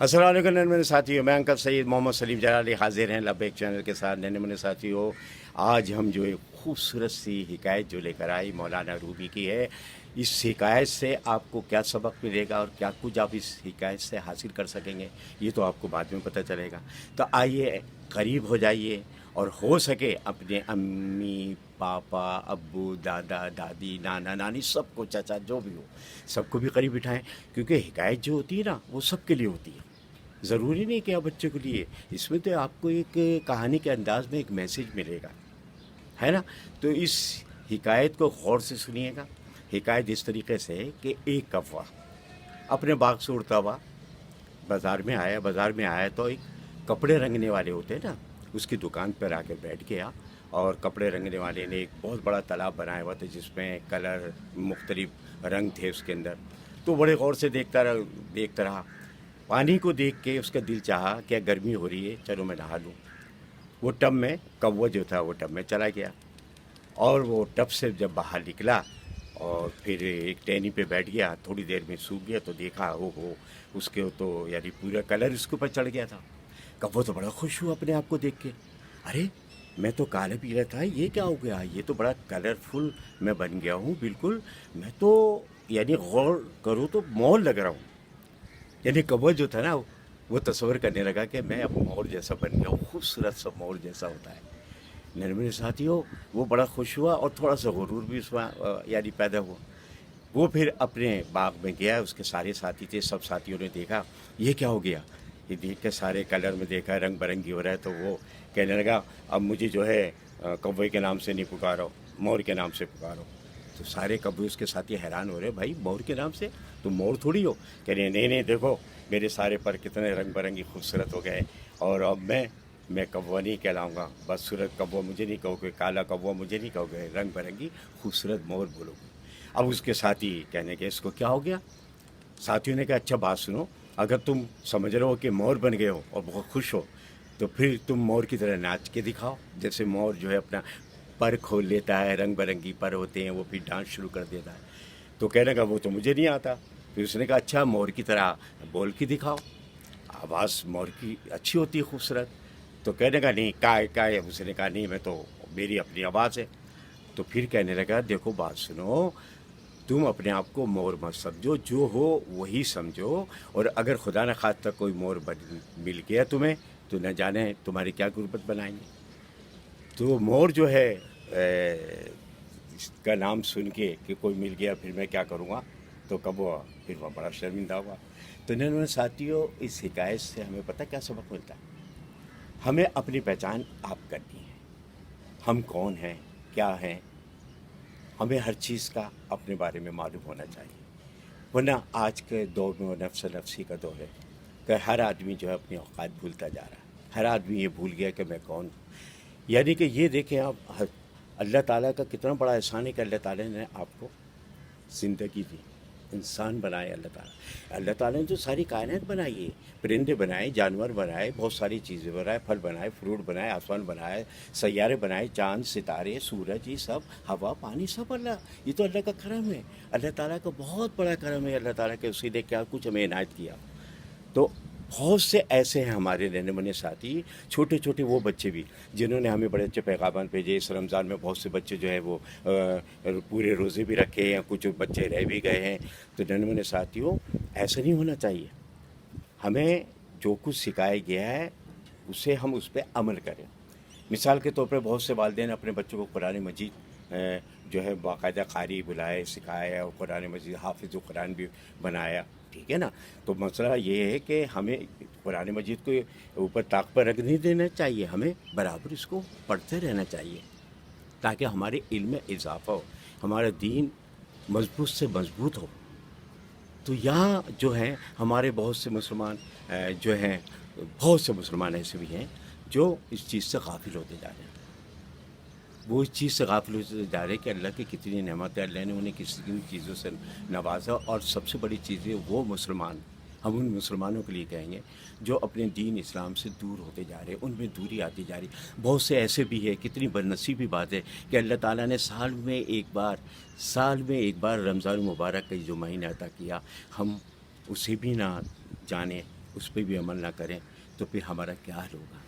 السلام علیکم نन्हे मुन्ने साथियों, मैं अंकल सईद मोहम्मद सलीम जलाली हाजिर हैं लबैक चैनल के साथ. नन्हे मुन्ने साथियों, आज हम जो एक खूबसूरत सी हिकायत जो लेकर आई मौलाना रूमी की है. इस हिकायत से आपको क्या सबक मिलेगा और क्या कुछ आप इस हिकायत से हासिल कर सकेंगे, ये तो आपको बाद में पता चलेगा. तो आइए करीब हो जाइए और हो सके अपने अम्मी पापा अब्बू दादा दादी नाना नानी सबको, चाचा जो भी हो, सबको भी करीब बिठाएं. क्योंकि हिकायत जो होती है ना, वो सबके लिए होती है. ज़रूरी नहीं कि आप बच्चों के लिए, इसमें तो आपको एक कहानी के अंदाज में एक मैसेज मिलेगा, है ना. तो इस हिकायत को गौर से सुनिएगा. हिकायत इस तरीके से है कि एक कौवा अपने बाग से उड़ता हुआ बाज़ार में आया. बाज़ार में आया तो एक कपड़े रंगने वाले होते हैं ना, उसकी दुकान पर आकर बैठ गया. और कपड़े रंगने वाले ने एक बहुत बड़ा तालाब बनाया हुआ था जिसमें कलर मुख्तलिफ रंग थे उसके अंदर. तो बड़े गौर से देखता रहा. पानी को देख के उसका दिल चाहा, क्या गर्मी हो रही है, चलो मैं नहा लूँ. वो टब में, कौवा जो था वो टब में चला गया. और वो टब से जब बाहर निकला और फिर एक टहनी पे बैठ गया, थोड़ी देर में सूख गया. तो देखा हो उसके तो यानी पूरा कलर उसके ऊपर चढ़ गया था. कौवा तो बड़ा खुश हुआ अपने आप को देख के. अरे मैं तो काला पीला था, ये क्या हो गया, ये तो बड़ा कलरफुल मैं बन गया हूँ बिल्कुल. मैं तो यानी गौर करूँ तो मोर लग रहा हूँ. यानी कौवा जो था ना, वो तस्वर करने लगा कि मैं अब मोर जैसा बन गया हूँ, खूबसूरत सा मोर जैसा होता है. मेरे साथियों, वो बड़ा खुश हुआ और थोड़ा सा गुरूर भी उसमें यानी पैदा हुआ. वो फिर अपने बाग में गया, उसके सारे साथी थे, सब साथियों ने देखा ये क्या हो गया. ये देख के सारे कलर में देखा, रंग बिरंगी हो रहा है. तो वो कहने लगा अब मुझे जो है कौवे के नाम से नहीं पुकारो, मोर के नाम से पुकारो. तो सारे कौवे उसके साथी हैरान हो रहे, भाई मोर के नाम से, तुम मोर थोड़ी हो. कह रहे नहीं नहीं, देखो मेरे सारे पर कितने रंग बिरंगी खूबसूरत हो गए. और अब मैं कौवा नहीं कहलाऊँगा, बदसूरत कौवा मुझे नहीं कहोगे, काला कौवा मुझे नहीं कहोगे, रंग बिरंगी खूबसूरत मोर बोलोगे. अब उसके साथी कहने के इसको क्या हो गया. साथियों ने कहा अच्छा बात सुनो, अगर तुम समझ रहे हो कि मोर बन गए हो और बहुत खुश हो, तो फिर तुम मोर की तरह नाच के दिखाओ. जैसे मोर जो है अपना पर खोल लेता है, रंग बिरंगी पर होते हैं, वो फिर डांस शुरू कर देता है. तो कहने लगा वो तो मुझे नहीं आता. फिर उसने कहा अच्छा मोर की तरह बोल के दिखाओ, आवाज़ मोर की अच्छी होती है, खूबसूरत. तो कहने लगा नहीं काय. उसने कहा नहीं, मैं तो मेरी अपनी आवाज़ है. तो फिर कहने लगा देखो बात सुनो, तुम अपने आप को मोर मत समझो, जो हो वही समझो. और अगर खुदा न खास्ता कोई मोर मिल गया तुम्हें, तो न जाने तुम्हारी क्या गुर्बत बनाएंगे. तो मोर जो है इसका नाम सुन के कि कोई मिल गया फिर मैं क्या करूँगा, तो कौवा फिर वह बड़ा शर्मिंदा हुआ. तो इन्होंने साथियों, इस हिकायत से हमें पता क्या सबक मिलता है. हमें अपनी पहचान आप करनी है. हम कौन हैं, क्या हैं, हमें हर चीज़ का अपने बारे में मालूम होना चाहिए. वरना आज के दौर में वो नफ्स नफ्सी का दौर है कि हर आदमी जो है अपनी औकात भूलता जा रहा है. हर आदमी ये भूल गया कि मैं कौन हूँ. यानी कि ये देखें आप, अल्लाह ताला का कितना बड़ा एहसान है कि अल्लाह ताला ने आपको ज़िंदगी दी, इंसान बनाए. अल्लाह ताला ने तो सारी कायनात बनाई है, परिंदे बनाए, जानवर बनाए, बहुत सारी चीज़ें बनाए, फल बनाए, फ्रूट बनाए, आसमान बनाए, सैयारे बनाए, चाँद सितारे सूरज, ये सब हवा पानी सब अल्लाह. ये तो अल्लाह का करम है, अल्लाह ताला का बहुत बड़ा करम है. अल्लाह ताला के उसी ने क्या कुछ हमें इनायत किया. तो बहुत से ऐसे हैं हमारे रहने बने साथी, छोटे छोटे वो बच्चे भी जिन्होंने हमें बड़े अच्छे पैगाम भेजे. इस रमज़ान में बहुत से बच्चे जो है वो पूरे रोज़े भी रखे हैं, कुछ बच्चे रह भी गए हैं. तो रहने बने साथियों, ऐसा नहीं होना चाहिए. हमें जो कुछ सिखाया गया है उसे हम उस पर अमल करें. मिसाल के तौर पर बहुत से वालिदैन अपने बच्चों को कुरान मजीद जो है बाकायदा कारी बुलाए, सिखाया, और कुरान मजीद हाफिज़ कुरान भी बनाया, ठीक है ना. तो मसला ये है कि हमें कुरान मजीद को ऊपर ताक पर रख नहीं देना चाहिए, हमें बराबर इसको पढ़ते रहना चाहिए ताकि हमारे इल्म में इजाफ़ा हो, हमारा दीन मजबूत से मजबूत हो. तो यहाँ जो है हमारे बहुत से मुसलमान जो हैं, बहुत से मुसलमान ऐसे भी हैं जो इस चीज़ से गाफिल होते जा रहे हैं. वो इस चीज़ से गाफिल होते जा रहे हैं कि अल्लाह की कितनी नेमत है, अल्लाह ने उन्हें किस किन चीज़ों से नवाजा. और सबसे बड़ी चीज़ है वो मुसलमान, हम उन मुसलमानों के लिए कहेंगे जो अपने दीन इस्लाम से दूर होते जा रहे हैं, उनमें दूरी आती जा रही. बहुत से ऐसे भी है, कितनी बदनसीबी बात है कि अल्लाह ताला ने साल में एक बार रमज़ान मुबारक का जो महीना अता किया, हम उसे भी ना जाने اس پہ بھی عمل نہ کریں تو پھر ہمارا کیا حال ہوگا؟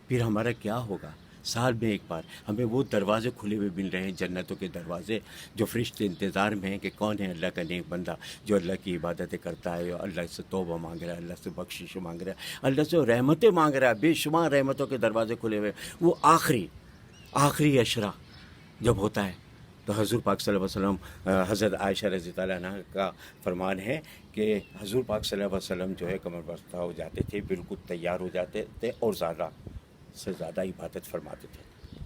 پھر ہمارا کیا ہوگا؟ سال میں ایک بار ہمیں وہ دروازے کھلے ہوئے مل رہے ہیں، جنتوں کے دروازے، جو فرشتے انتظار میں ہیں کہ کون ہے اللہ کا نیک بندہ جو اللہ کی عبادتیں کرتا ہے، اللہ سے توبہ مانگ رہا ہے، اللہ سے بخشش مانگ رہا ہے، اللہ سے رحمتیں مانگ رہا ہے، بے شمار رحمتوں کے دروازے کھلے ہوئے ہیں۔ وہ آخری اشرا جب ہوتا ہے تو حضور پاک صلی اللہ علیہ وسلم، حضرت عائشہ رضی اللہ عنہ کا فرمان ہے کہ حضور پاک صلی اللہ علیہ وسلم جو ہے کمر بستہ ہو جاتے تھے، بالکل تیار ہو جاتے تھے اور زیادہ سے زیادہ عبادت فرماتے تھے۔